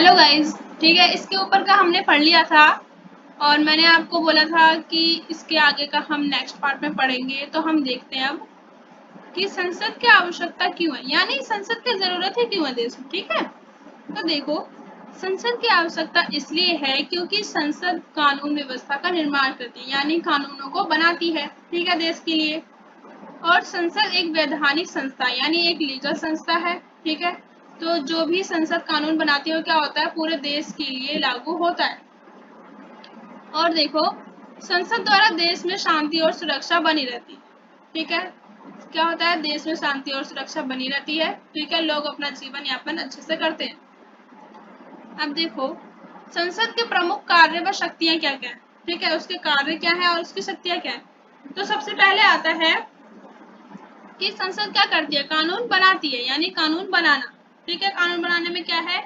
Hello guys, ठीक है। इसके ऊपर का हमने पढ़ लिया था और मैंने आपको बोला था कि इसके आगे का हम नेक्स्ट पार्ट में पढ़ेंगे। तो हम देखते हैं अब कि संसद की आवश्यकता क्यों है, यानी संसद की जरूरत ही क्यों है देश में। ठीक है, तो देखो, संसद की आवश्यकता इसलिए है क्योंकि संसद कानून व्यवस्था का निर्माण करती है, यानी कानूनों को बनाती है, ठीक है, देश के लिए। और संसद एक वैधानिक संस्था यानी एक लीगल संस्था है, ठीक है। तो जो भी संसद कानून बनाती है वो क्या होता है, पूरे देश के लिए लागू होता है। और देखो, संसद द्वारा देश में शांति और सुरक्षा बनी रहती है, ठीक है। क्या होता है, देश में शांति और सुरक्षा बनी रहती है, ठीक है। लोग अपना जीवन यापन अच्छे से करते हैं। अब देखो, संसद के प्रमुख कार्य व शक्तियां क्या क्या है, ठीक है। उसके कार्य क्या है और उसकी शक्तियां क्या है। तो सबसे पहले आता है कि संसद क्या करती है, कानून बनाती है, यानी कानून बनाना, ठीक है। कानून बनाने में क्या है,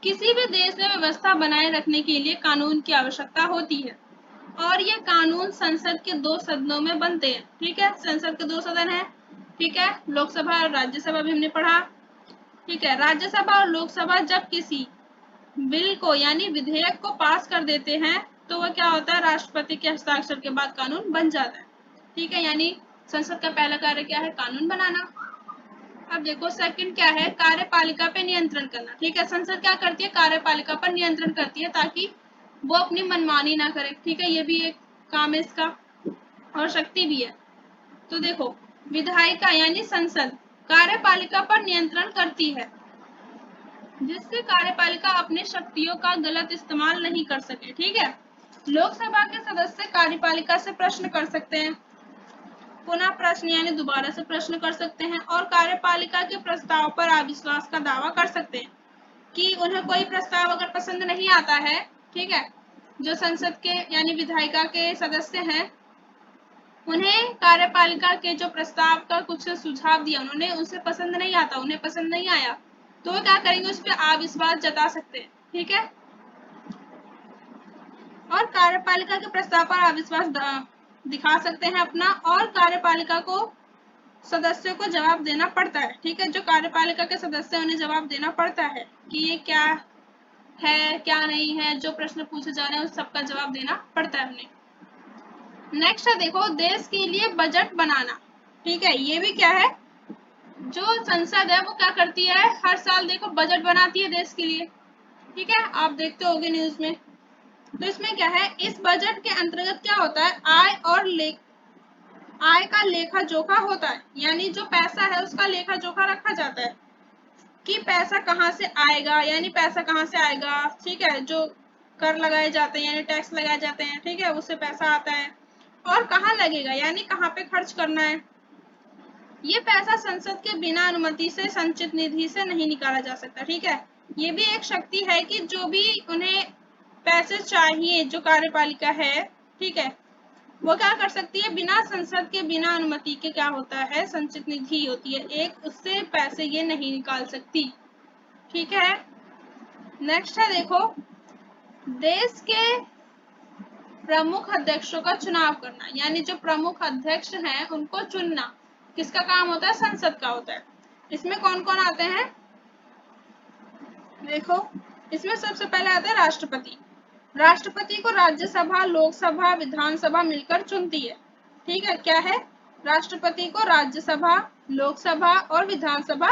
किसी भी देश में व्यवस्था बनाए रखने के लिए कानून की आवश्यकता होती है। और ये कानून संसद के दो सदनों में बनते हैं, ठीक है। संसद के दो सदन है, ठीक है, लोकसभा और राज्यसभा भी हमने पढ़ा, ठीक है। राज्यसभा और लोकसभा जब किसी बिल को यानी विधेयक को पास कर देते हैं तो वह क्या होता है, राष्ट्रपति के हस्ताक्षर के बाद कानून बन जाता है, ठीक है। यानी संसद का पहला कार्य क्या है, कानून बनाना। अब देखो, सेकंड क्या है, कार्यपालिका पे नियंत्रण करना, ठीक है। संसद क्या करती है, कार्यपालिका पर नियंत्रण करती है ताकि वो अपनी मनमानी ना करे, ठीक है। ये भी एक काम है इसका, और शक्ति भी है। तो देखो, विधायिका यानी संसद कार्यपालिका पर नियंत्रण करती है जिससे कार्यपालिका अपने शक्तियों का गलत इस्तेमाल नहीं कर सके, ठीक है। लोकसभा के सदस्य कार्यपालिका से प्रश्न कर सकते हैं, पुनः प्रश्न यानी दोबारा से प्रश्न कर सकते हैं, और कार्यपालिका के प्रस्ताव पर अविश्वास का दावा कर सकते हैं कि उन्हें कोई प्रस्ताव अगर पसंद नहीं आता है, ठीक है, जो संसद के यानी विधायिका के सदस्य हैं, उन्हें कार्यपालिका के जो प्रस्ताव का कुछ सुझाव दिया उन्होंने, उनसे पसंद नहीं आता, उन्हें पसंद नहीं आया, तो वो क्या करेंगे, उस पर अविश्वास जता सकते हैं, ठीक है। और कार्यपालिका के प्रस्ताव पर अविश्वास दिखा सकते हैं अपना, और कार्यपालिका को सदस्यों को जवाब देना पड़ता है, ठीक है। जो कार्यपालिका के सदस्य उन्हें जवाब देना पड़ता है कि ये क्या है क्या नहीं है, जो प्रश्न पूछे जा रहे हैं उस सबका जवाब देना पड़ता है उन्हें। नेक्स्ट है, देखो, देश के लिए बजट बनाना, ठीक है। ये भी क्या है, जो संसद है वो क्या करती है, हर साल देखो बजट बनाती है देश के लिए, ठीक है। आप देखते होगे न्यूज में। तो इसमें क्या है, इस बजट के अंतर्गत क्या होता है, आय का लेखा जोखा होता है, यानी जो पैसा है उसका लेखा जोखा रखा जाता है कि पैसा कहाँ से आएगा, यानी पैसा कहाँ से आएगा, ठीक है। जो कर लगाए जाते हैं यानी टैक्स लगाए जाते हैं, ठीक है, उससे पैसा आता है। और कहाँ लगेगा, यानी कहाँ पे खर्च करना है। ये पैसा संसद के बिना अनुमति से संचित निधि से नहीं निकाला जा सकता, ठीक है। ये भी एक शक्ति है कि जो भी उन्हें पैसे चाहिए, जो कार्यपालिका है, ठीक है, वो क्या कर सकती है, बिना संसद के बिना अनुमति के क्या होता है, संचित निधि होती है एक, उससे पैसे ये नहीं निकाल सकती, ठीक है। नेक्स्ट है, देखो, देश के प्रमुख अध्यक्षों का चुनाव करना, यानी जो प्रमुख अध्यक्ष हैं उनको चुनना किसका काम होता है, संसद का होता है। इसमें कौन कौन आते हैं, देखो, इसमें सबसे पहले आता है राष्ट्रपति। राष्ट्रपति को राज्यसभा, लोकसभा, विधानसभा मिलकर चुनती है, ठीक है। क्या है, राष्ट्रपति को राज्यसभा, लोकसभा और विधानसभा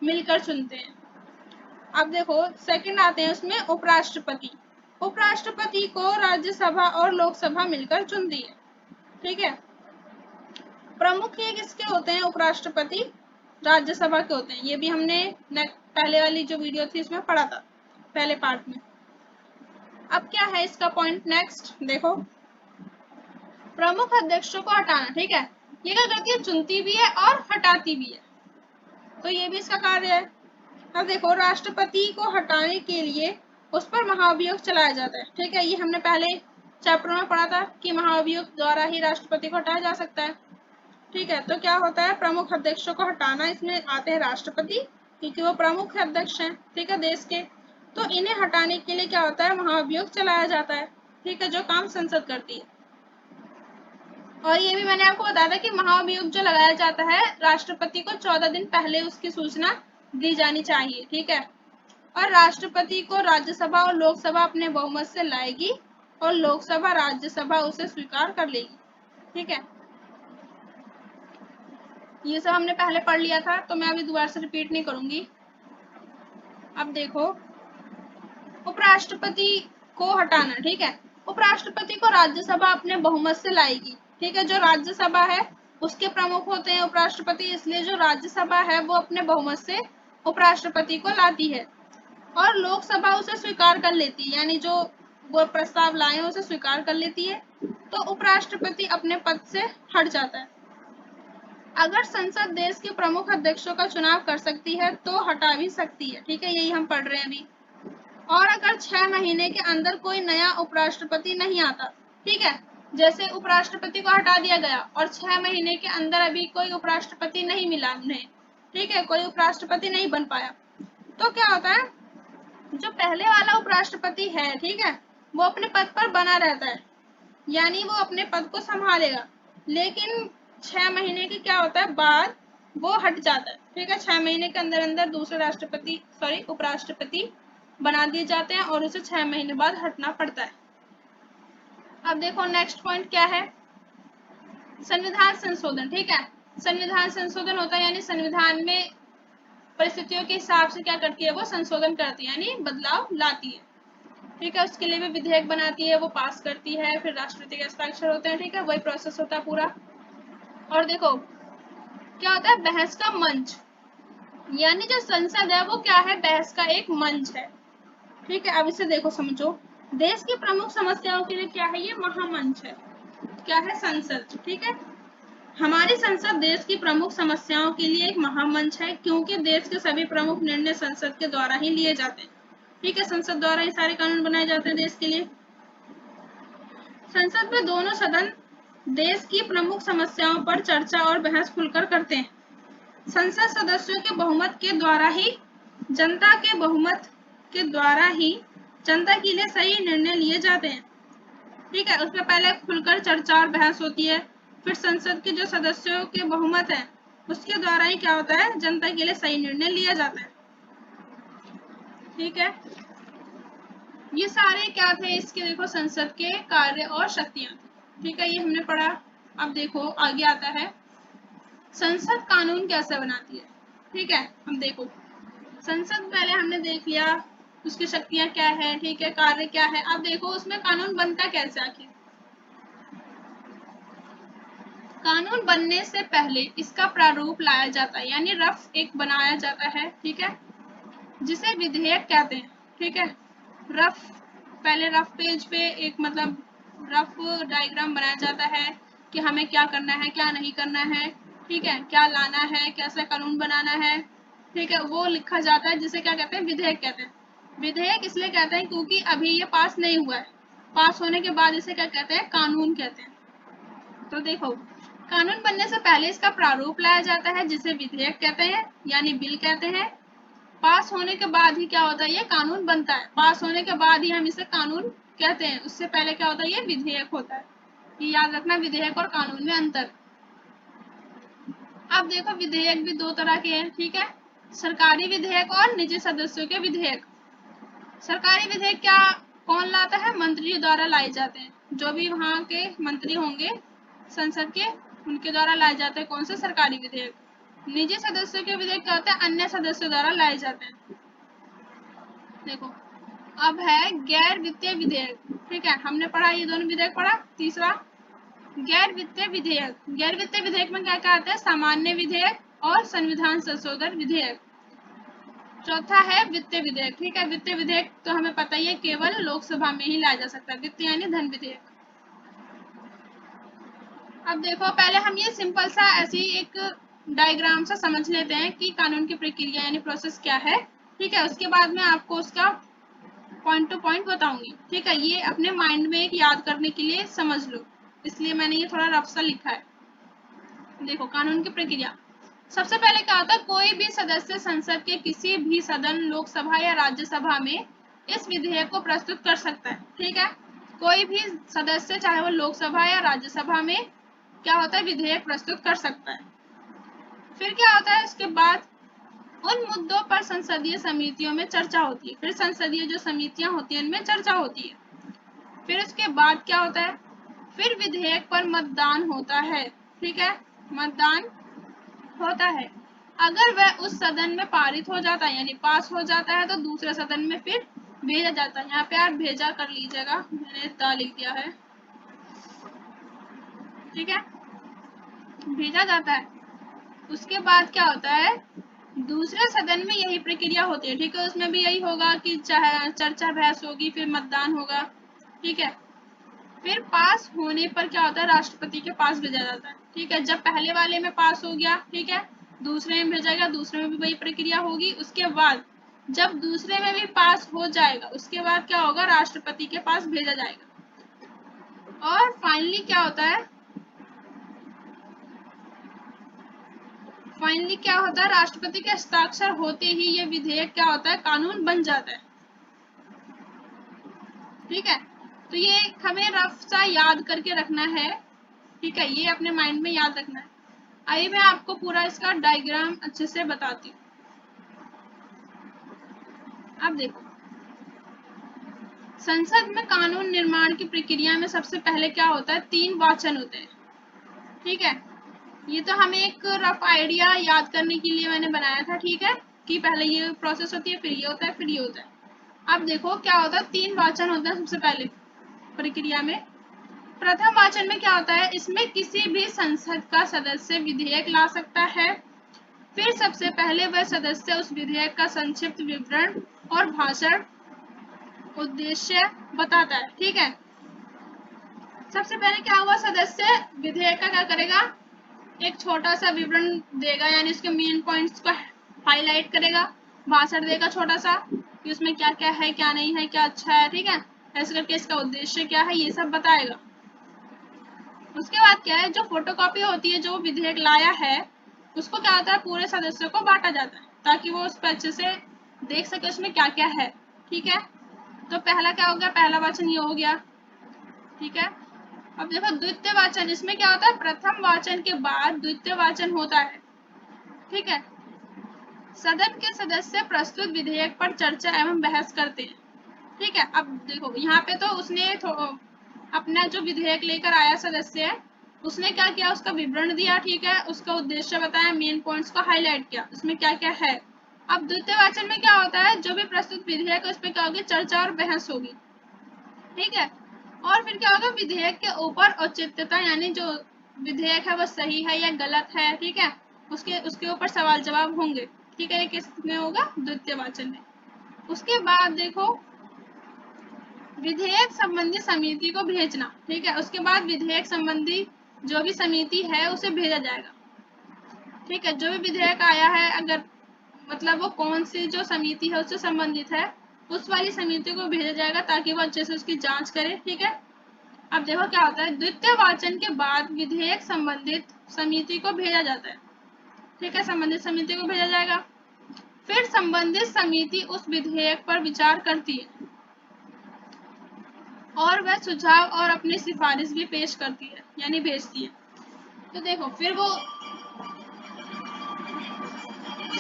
मिलकर चुनते हैं। अब देखो, सेकंड आते हैं उसमें उपराष्ट्रपति। उपराष्ट्रपति को राज्यसभा और लोकसभा मिलकर चुनती है, ठीक है। प्रमुख ये किसके होते हैं, उपराष्ट्रपति राज्यसभा के होते हैं। ये भी हमने पहले वाली जो वीडियो थी उसमें पढ़ा था, पहले पार्ट में। अब क्या है इसका पॉइंट, नेक्स्ट देखो, प्रमुख अध्यक्षों को हटाना, ठीक है। ये क्या करती है, चुनती भी है और हटाती भी है, तो ये भी इसका कार्य है। अब देखो, राष्ट्रपति को हटाने के लिए उस पर महाभियोग चलाया जाता है, ठीक है। ये हमने पहले चैप्टर में पढ़ा था कि महाभियोग द्वारा ही राष्ट्रपति को हटाया जा सकता है, ठीक है। तो क्या होता है, प्रमुख अध्यक्षों को हटाना, इसमें आते हैं राष्ट्रपति क्योंकि वो प्रमुख अध्यक्ष हैं, ठीक है, देश के। तो इन्हें हटाने के लिए क्या होता है, महाभियोग चलाया जाता है, ठीक है, जो काम संसद करती है। और ये भी मैंने आपको बताया था कि महाभियोग जो लगाया जाता है, राष्ट्रपति को 14 दिन पहले उसकी सूचना दी जानी चाहिए, ठीक है। और राष्ट्रपति को राज्यसभा और लोकसभा अपने बहुमत से लाएगी और लोकसभा राज्यसभा उसे स्वीकार कर लेगी। ठीक है, ये सब हमने पहले पढ़ लिया था तो मैं अभी दोबारा से रिपीट नहीं करूंगी। अब देखो, उपराष्ट्रपति को हटाना। ठीक है, उपराष्ट्रपति को राज्यसभा अपने बहुमत से लाएगी। ठीक है, जो राज्यसभा है उसके प्रमुख होते हैं उपराष्ट्रपति, इसलिए जो राज्यसभा है वो अपने बहुमत से उपराष्ट्रपति को लाती है और लोकसभा उसे स्वीकार कर लेती है, यानी जो वो प्रस्ताव लाए हैं उसे स्वीकार कर लेती है, तो उपराष्ट्रपति अपने पद से हट जाता है। अगर संसद देश के प्रमुख अध्यक्षों का चुनाव कर सकती है तो हटा भी सकती है। ठीक है, यही हम पढ़ रहे हैं अभी। और अगर 6 महीने के अंदर कोई नया उपराष्ट्रपति नहीं आता, ठीक है, जैसे उपराष्ट्रपति को हटा दिया गया और 6 महीने के अंदर अभी कोई उपराष्ट्रपति नहीं मिला उन्हें, ठीक है, कोई उपराष्ट्रपति नहीं बन पाया, तो क्या होता है, जो पहले वाला उपराष्ट्रपति है, ठीक है, वो अपने पद पर बना रहता है, यानी वो अपने पद को संभालेगा, लेकिन 6 महीने के क्या होता है बाद वो हट जाता है। ठीक है, 6 महीने के अंदर अंदर दूसरे उपराष्ट्रपति बना दिए जाते हैं और उसे 6 महीने बाद हटना पड़ता है। अब देखो नेक्स्ट पॉइंट क्या है, संविधान संशोधन। ठीक है, संविधान संशोधन होता है यानी संविधान में परिस्थितियों के हिसाब से क्या करती है, वो संशोधन करती है यानी बदलाव लाती है। ठीक है, उसके लिए भी विधेयक बनाती है, वो पास करती है, फिर राष्ट्रपति के हस्ताक्षर होते हैं। ठीक है, वही प्रोसेस होता है पूरा। और देखो क्या होता है, बहस का मंच, यानी जो संसद है वो क्या है, बहस का एक मंच है। ठीक है, अब इसे देखो समझो, देश की प्रमुख समस्याओं के लिए क्या है, ये महामंच है। क्या है, संसद। ठीक है, हमारी संसद देश की प्रमुख समस्याओं के लिए एक महामंच है, क्योंकि देश के सभी प्रमुख निर्णय संसद के द्वारा ही लिए जाते हैं। ठीक है, संसद द्वारा ही सारे कानून बनाए जाते हैं देश के लिए। संसद में दोनों सदन देश की प्रमुख समस्याओं पर चर्चा और बहस खुलकर करते हैं। संसद सदस्यों के बहुमत के द्वारा ही जनता के बहुमत के द्वारा ही जनता के लिए सही निर्णय लिए जाते हैं। ठीक है, उसमें पहले खुलकर चर्चा और बहस होती है, फिर संसद के जो सदस्यों के बहुमत है उसके द्वारा ही क्या होता है, जनता के लिए सही निर्णय लिया जाता है। ठीक है, ये सारे क्या थे इसके, देखो संसद के कार्य और शक्तियां थी। ठीक है, ये हमने पढ़ा। अब देखो आगे आता है, संसद कानून कैसे बनाती है। ठीक है, हम देखो संसद पहले हमने देख लिया, उसकी शक्तियां क्या है, ठीक है, कार्य क्या है। अब देखो उसमें कानून बनता कैसे आखिर। कानून बनने से पहले इसका प्रारूप लाया जाता है, यानी रफ एक बनाया जाता है। ठीक है, जिसे विधेयक कहते हैं। ठीक है, रफ, पहले रफ पेज पे एक मतलब रफ डायग्राम बनाया जाता है कि हमें क्या करना है क्या नहीं करना है। ठीक है, क्या लाना है, कैसा कानून बनाना है। ठीक है, वो लिखा जाता है, जिसे क्या कहते हैं, विधेयक कहते हैं। विधेयक इसलिए कहते हैं क्योंकि अभी ये पास नहीं हुआ है, पास होने के बाद इसे क्या कहते हैं, कानून कहते हैं। तो देखो, कानून बनने से पहले इसका प्रारूप लाया जाता है, जिसे विधेयक कहते हैं यानी बिल कहते हैं। पास होने के बाद ही क्या होता है, ये कानून बनता है। पास होने के बाद ही हम इसे कानून कहते हैं, उससे पहले क्या होता है, ये विधेयक होता है। ये याद रखना, विधेयक और कानून में अंतर। अब देखो विधेयक भी दो तरह के हैं। ठीक है, सरकारी विधेयक और निजी सदस्यों के विधेयक। सरकारी विधेयक क्या कौन लाता है, मंत्री द्वारा लाए जाते हैं, जो भी वहाँ के मंत्री होंगे संसद के, उनके द्वारा लाए जाते हैं कौन से, सरकारी विधेयक। निजी सदस्यों के विधेयक क्या होते हैं, अन्य सदस्यों द्वारा लाए जाते हैं। देखो अब है गैर वित्तीय विधेयक। ठीक है, हमने पढ़ा, ये दोनों विधेयक पढ़ा। तीसरा गैर वित्तीय विधेयक। गैर वित्तीय विधेयक में क्या क्या आता है, सामान्य विधेयक और संविधान संशोधन विधेयक। चौथा है वित्तीय विधेयक। ठीक है, वित्तीय विधेयक तो हमें पता ही है, केवल लोकसभा में ही लाया जा सकता है, वित्तीय यानी धन विधेयक। अब देखो पहले हम ये सिंपल सा ऐसी एक डायग्राम से समझ लेते हैं कि कानून की प्रक्रिया यानी प्रोसेस क्या है। ठीक है, उसके बाद में आपको उसका पॉइंट टू पॉइंट बताऊंगी। ठीक है, ये अपने माइंड में एक याद करने के लिए समझ लो, इसलिए मैंने ये थोड़ा रफ सा लिखा है। देखो कानून की प्रक्रिया, सबसे पहले क्या होता है, कोई भी सदस्य संसद के किसी भी सदन, लोकसभा या राज्यसभा में इस विधेयक को प्रस्तुत कर सकता है। ठीक है, कोई भी सदस्य चाहे वो लोकसभा या राज्यसभा में क्या होता है, विधेयक प्रस्तुत कर सकता है। फिर क्या होता है, उसके बाद उन मुद्दों पर संसदीय समितियों में चर्चा होती है। फिर संसदीय जो समितियां होती हैं उनमें चर्चा होती है। फिर उसके बाद क्या होता है, फिर विधेयक पर मतदान होता है। ठीक है, मतदान होता है। अगर वह उस सदन में पारित हो जाता है यानी पास हो जाता है तो दूसरे सदन में फिर भेजा जाता है। यहाँ पे आप भेजा कर लीजिएगा, मैंने दा लिख दिया है। ठीक है, भेजा जाता है। उसके बाद क्या होता है, दूसरे सदन में यही प्रक्रिया होती है। ठीक है, उसमें भी यही होगा कि चाहे चर्चा बहस होगी, फिर मतदान होगा। ठीक है, फिर पास होने पर क्या होता है, राष्ट्रपति के पास भेजा जाता है। ठीक है, जब पहले वाले में पास हो गया, ठीक है, दूसरे में भेजा गया, दूसरे में भी वही प्रक्रिया होगी। उसके बाद जब दूसरे में भी पास हो जाएगा उसके बाद क्या होगा, राष्ट्रपति के पास भेजा जाएगा। और फाइनली क्या होता है, राष्ट्रपति के हस्ताक्षर होते ही ये विधेयक क्या होता है, कानून बन जाता है। ठीक है, तो ये हमें रफ सा याद करके रखना है। ठीक है, ये अपने माइंड में याद रखना है। आइए मैं आपको पूरा इसका डायग्राम अच्छे से बताती हूँ। अब देखो, संसद में कानून निर्माण की प्रक्रिया में सबसे पहले क्या होता है, 3 वाचन होते हैं। ठीक है, ये तो हमें एक रफ आइडिया याद करने के लिए मैंने बनाया था। ठीक है, कि पहले ये प्रोसेस होती है, फिर ये होता है, फिर ये होता है। अब देखो क्या होता है, 3 वाचन होता है सबसे पहले प्रक्रिया में। प्रथम वाचन में क्या होता है, इसमें किसी भी संसद का सदस्य विधेयक ला सकता है। फिर सबसे पहले वह सदस्य उस विधेयक का संक्षिप्त विवरण और भाषण उद्देश्य बताता है। ठीक है, सबसे पहले क्या हुआ, सदस्य विधेयक का क्या करेगा, एक छोटा सा विवरण देगा, यानी उसके मेन पॉइंट्स को हाईलाइट करेगा। भाषण देगा छोटा सा कि उसमें क्या क्या है, क्या नहीं है, क्या अच्छा है। ठीक है, ऐसे करके इसका उद्देश्य क्या है ये सब बताएगा। उसके बाद क्या है, जो फोटोकॉपी होती है जो विधेयक लाया है उसको क्या होता है, पूरे सदस्यों को बांटा जाता है ताकि वो उस पर अच्छे से देख सके उसमें क्या क्या है। ठीक है, तो पहला क्या हो गया, पहला वाचन ये हो गया। ठीक है, अब देखो द्वितीय वाचन, इसमें क्या होता है, प्रथम वाचन के बाद द्वितीय वाचन होता है। ठीक है, सदन के सदस्य प्रस्तुत विधेयक पर चर्चा एवं बहस करते हैं। ठीक है, अब देखो यहाँ पे तो उसने अपना जो विधेयक लेकर आया सदस्य है उसने क्या किया, उसका विवरण दिया। ठीक है, उसका उद्देश्य बताया, मेन पॉइंट्स को हाईलाइट किया, उसमें क्या क्या है। अब द्वितीय वाचन में क्या होता है, जो भी प्रस्तुत विधेयक है उस पर क्या होगी, चर्चा और बहस होगी। ठीक है, और फिर क्या होगा, विधेयक के ऊपर औचित्यता यानी जो विधेयक है वो सही है या गलत है। ठीक है, उसके ऊपर सवाल जवाब होंगे। ठीक है, ये किस में होगा, द्वितीय वाचन में। उसके बाद देखो, विधेयक संबंधी समिति को भेजना। ठीक है, उसके बाद विधेयक संबंधी जो भी समिति है उसे भेजा जाएगा। ठीक है, जो भी विधेयक आया है अगर मतलब वो कौन सी जो समिति है उससे संबंधित है उस वाली समिति को भेजा जाएगा ताकि वो अच्छे से उसकी जांच करे। ठीक है, अब देखो क्या होता है, द्वितीय वाचन के बाद विधेयक संबंधित समिति को भेजा जाता है। ठीक है, संबंधित समिति को भेजा जाएगा। फिर संबंधित समिति उस विधेयक पर विचार करती है और वह सुझाव और अपनी सिफारिश भी पेश करती है यानी भेजती है। तो देखो फिर वो,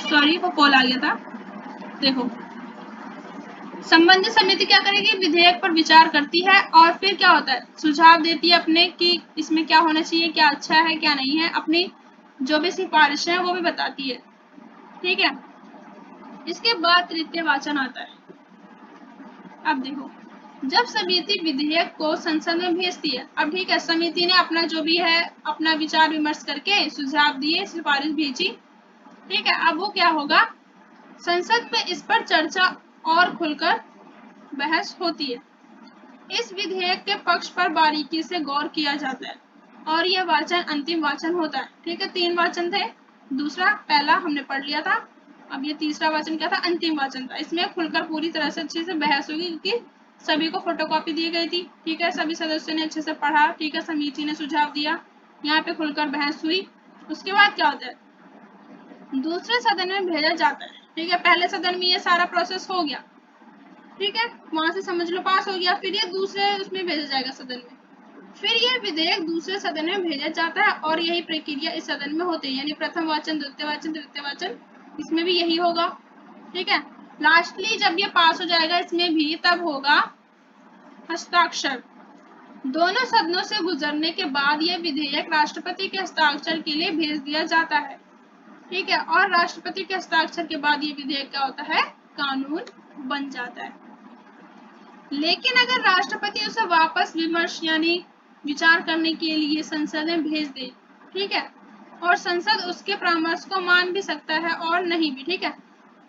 सॉरी वो कॉल आ गया था। देखो संबंधित समिति क्या करेगी, विधेयक पर विचार करती है और फिर क्या होता है, सुझाव देती है अपने कि इसमें क्या होना चाहिए, क्या अच्छा है क्या नहीं है, अपनी जो भी सिफारिश है वो भी बताती है। ठीक है, इसके बाद तृतीय वाचन आता है। अब देखो, जब समिति विधेयक को संसद में भेजती है, अब ठीक है समिति ने अपना जो भी है अपना विचार विमर्श करके सुझाव दिए, सिफारिश भेजी। ठीक है, अब वो क्या होगा, संसद में इस पर चर्चा और खुलकर बहस होती है। इस विधेयक के पक्ष पर बारीकी से गौर किया जाता है और यह वाचन अंतिम वाचन होता है। ठीक है, 3 वाचन थे, दूसरा पहला हमने पढ़ लिया था, अब ये तीसरा वाचन क्या था, अंतिम वाचन था। इसमें खुलकर पूरी तरह से अच्छे से बहस होगी क्योंकि सभी को फोटोकॉपी दी गई थी। ठीक है, सभी सदस्यों ने अच्छे से पढ़ा। ठीक है, समिति ने सुझाव दिया, यहाँ पे खुलकर बहस हुई। उसके बाद क्या होता है, दूसरे सदन में भेजा जाता है। ठीक है, पहले सदन में ये सारा प्रोसेस हो गया। ठीक है, वहां से समझ लो पास हो गया, फिर ये दूसरे उसमें भेजा जाएगा सदन में, फिर ये विधेयक दूसरे सदन में भेजा जाता है और यही प्रक्रिया इस सदन में होती है यानी प्रथम वाचन, द्वितीय वाचन, तृतीय वाचन इसमें भी यही होगा, ठीक है। लास्टली जब ये पास हो जाएगा इसमें भी, तब होगा हस्ताक्षर। दोनों सदनों से गुजरने के बाद यह विधेयक राष्ट्रपति के हस्ताक्षर के लिए भेज दिया जाता है, ठीक है। और राष्ट्रपति के हस्ताक्षर के बाद ये विधेयक क्या होता है, कानून बन जाता है। लेकिन अगर राष्ट्रपति उसे वापस विमर्श यानी विचार करने के लिए संसद में भेज दे, ठीक है, और संसद उसके परामर्श को मान भी सकता है और नहीं भी, ठीक है।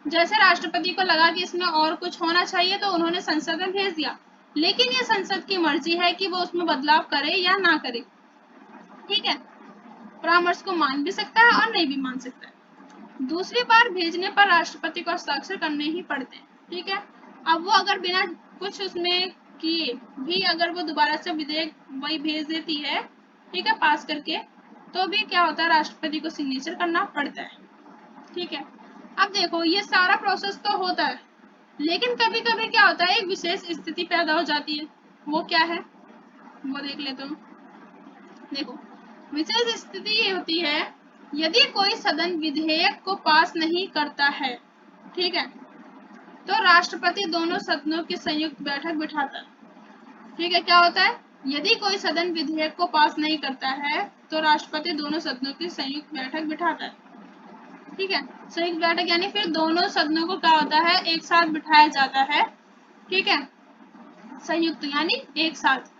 जैसे राष्ट्रपति को लगा कि इसमें और कुछ होना चाहिए तो उन्होंने संसद में भेज दिया, लेकिन ये संसद की मर्जी है कि वो उसमें बदलाव करे या ना करे, ठीक है। परामर्श को मान भी सकता है और नहीं भी मान सकता है। दूसरी बार भेजने पर राष्ट्रपति को हस्ताक्षर करने ही पड़ते हैं, ठीक है। अब वो अगर बिना कुछ उसमें किए भी अगर वो दोबारा से विधेयक वही भेज देती है, ठीक है, पास करके, तो भी क्या होता है, राष्ट्रपति को सिग्नेचर करना पड़ता है, ठीक है। अब देखो ये सारा प्रोसेस तो होता है, लेकिन कभी कभी क्या होता है, एक विशेष स्थिति पैदा हो जाती है। वो क्या है वो देख लेते हो। देखो विशेष स्थिति ये होती है, यदि कोई सदन विधेयक को पास नहीं करता है, ठीक है, तो राष्ट्रपति दोनों सदनों की संयुक्त बैठक बिठाता है, ठीक है। क्या होता है, यदि कोई सदन विधेयक को पास नहीं करता है तो राष्ट्रपति दोनों सदनों की संयुक्त बैठक बिठाता है, ठीक है। संयुक्त बैठक यानी फिर दोनों सदनों को क्या होता है, एक साथ बिठाया जाता है, ठीक है। संयुक्त यानी एक साथ,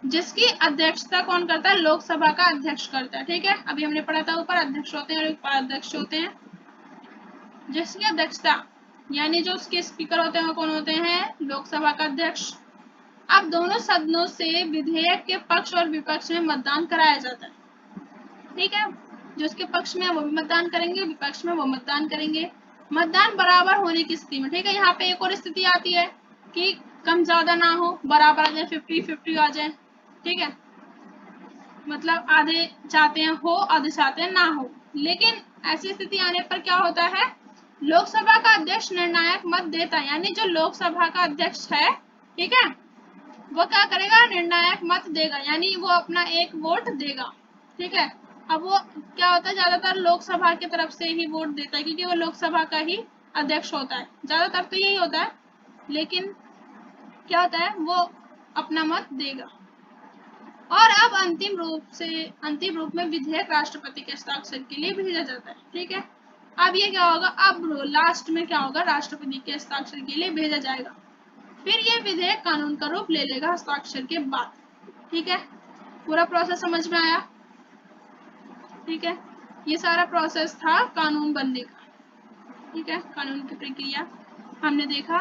जिसकी अध्यक्षता कौन करता है, लोकसभा का अध्यक्ष करता है, ठीक है। अभी हमने पढ़ा था ऊपर अध्यक्ष होते हैं और उपाध्यक्ष होते हैं। जिसकी अध्यक्षता यानी जो उसके स्पीकर होते हैं वो कौन होते हैं, लोकसभा का अध्यक्ष। अब दोनों सदनों से विधेयक के पक्ष और विपक्ष में मतदान कराया जाता है, ठीक है। जो उसके पक्ष में वो भी मतदान करेंगे, विपक्ष में वो मतदान करेंगे। मतदान बराबर होने की स्थिति में, ठीक है। यहाँ पे एक और स्थिति आती है कि कम ज्यादा ना हो, बराबर आ जाए, 50-50 आ जाए, ठीक है। मतलब आधे चाहते हैं हो, आधे चाहते हैं ना हो। लेकिन ऐसी स्थिति आने पर क्या होता है, लोकसभा का अध्यक्ष निर्णायक मत देता है, यानी जो लोकसभा का अध्यक्ष है, ठीक है, वो क्या करेगा, निर्णायक मत देगा, यानी वो अपना एक वोट देगा, ठीक है। अब वो क्या होता है, ज्यादातर लोकसभा की तरफ से ही वोट देता है, क्योंकि वो लोकसभा का ही अध्यक्ष होता है, ज्यादातर तो यही होता है। लेकिन क्या होता है, वो अपना मत देगा। और अब अंतिम रूप में विधेयक राष्ट्रपति के हस्ताक्षर के लिए भेजा जाता है, ठीक है। अब ये क्या होगा, अब लास्ट में क्या होगा, राष्ट्रपति के हस्ताक्षर के लिए भेजा जाएगा, फिर ये विधेयक कानून का रूप ले लेगा हस्ताक्षर के बाद, ठीक है। पूरा प्रोसेस समझ में आया, ठीक है। ये सारा प्रोसेस था कानून बनने का, ठीक है। कानून की प्रक्रिया हमने देखा।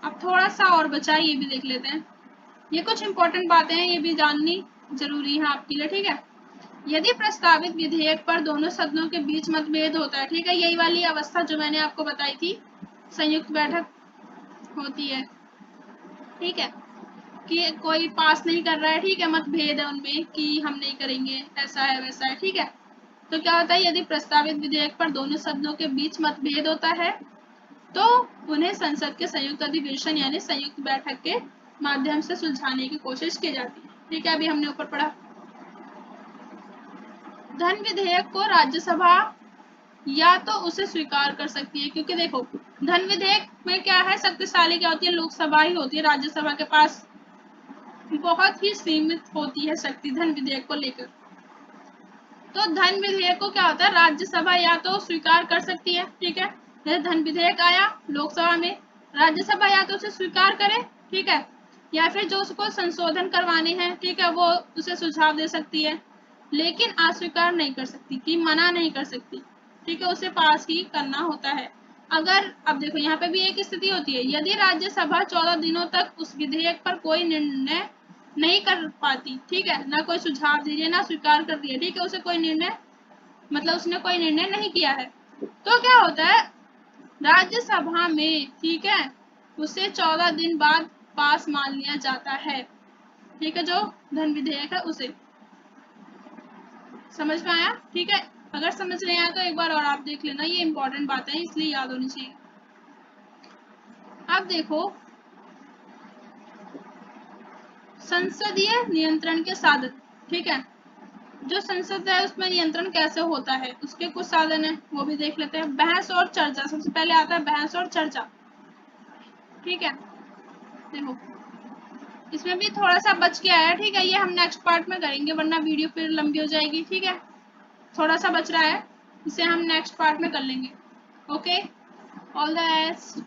अब थोड़ा सा और बचा, ये भी देख लेते हैं। ये कुछ इंपॉर्टेंट बातें हैं, ये भी जाननी जरूरी है आपके लिए, ठीक है। यदि प्रस्तावित विधेयक पर दोनों सदनों के बीच मतभेद होता है, ठीक है, यही वाली अवस्था जो मैंने आपको बताई थी, संयुक्त बैठक होती है, ठीक है, कि कोई पास नहीं कर रहा है, ठीक है, मतभेद है उनमें कि हम नहीं करेंगे, ऐसा है वैसा है, ठीक है। तो क्या होता है, यदि प्रस्तावित विधेयक पर दोनों सदनों के बीच मतभेद होता है तो उन्हें संसद के संयुक्त अधिवेशन यानी संयुक्त बैठक के माध्यम से सुलझाने की कोशिश की जाती है, ठीक है। अभी हमने ऊपर पढ़ा। धन विधेयक को राज्यसभा या तो उसे स्वीकार कर सकती है, क्योंकि देखो धन विधेयक में क्या है, शक्तिशाली क्या होती है, लोकसभा ही होती है, राज्यसभा के पास बहुत ही सीमित होती है शक्ति धन विधेयक को लेकर। तो धन विधेयक को क्या होता है, राज्यसभा या तो स्वीकार कर सकती है, ठीक है। जैसे धन विधेयक आया लोकसभा में, राज्यसभा या तो उसे स्वीकार करे, ठीक है, या फिर जो उसको संशोधन करवाने हैं, ठीक है, वो उसे सुझाव दे सकती है, लेकिन अस्वीकार नहीं कर सकती, कि मना नहीं कर सकती, ठीक है, उसे पास ही करना होता है। अगर अब देखो यहाँ पे भी एक स्थिति होती है, यदि राज्यसभा 14 दिनों तक उस विधेयक पर कोई निर्णय नहीं कर पाती, ठीक है, ना कोई सुझाव दीजिए ना स्वीकार कर दिया, ठीक है, उसे कोई निर्णय मतलब उसने कोई निर्णय नहीं किया है, तो क्या होता है, राज्यसभा में, ठीक है, उसे 14 दिन बाद पास मान लिया जाता है, ठीक है, जो धन विधेयक है उसे। समझ में आया, ठीक है। अगर समझ नहीं आया तो एक बार और आप देख लेना, ये इंपॉर्टेंट बातें हैं इसलिए याद होनी चाहिए। अब देखो संसदीय नियंत्रण के साधन, ठीक है। जो संसद है उसमें नियंत्रण कैसे होता है, उसके कुछ साधन है, वो भी देख लेते हैं। बहस और चर्चा, सबसे पहले आता है बहस और चर्चा। ठीक है, देखो इसमें भी थोड़ा सा बच के आया। ठीक है, ये हम नेक्स्ट पार्ट में करेंगे वरना वीडियो फिर लंबी हो जाएगी। ठीक है, थोड़ा सा बच रहा है, इसे हम नेक्स्ट पार्ट में कर लेंगे। Okay, all the best.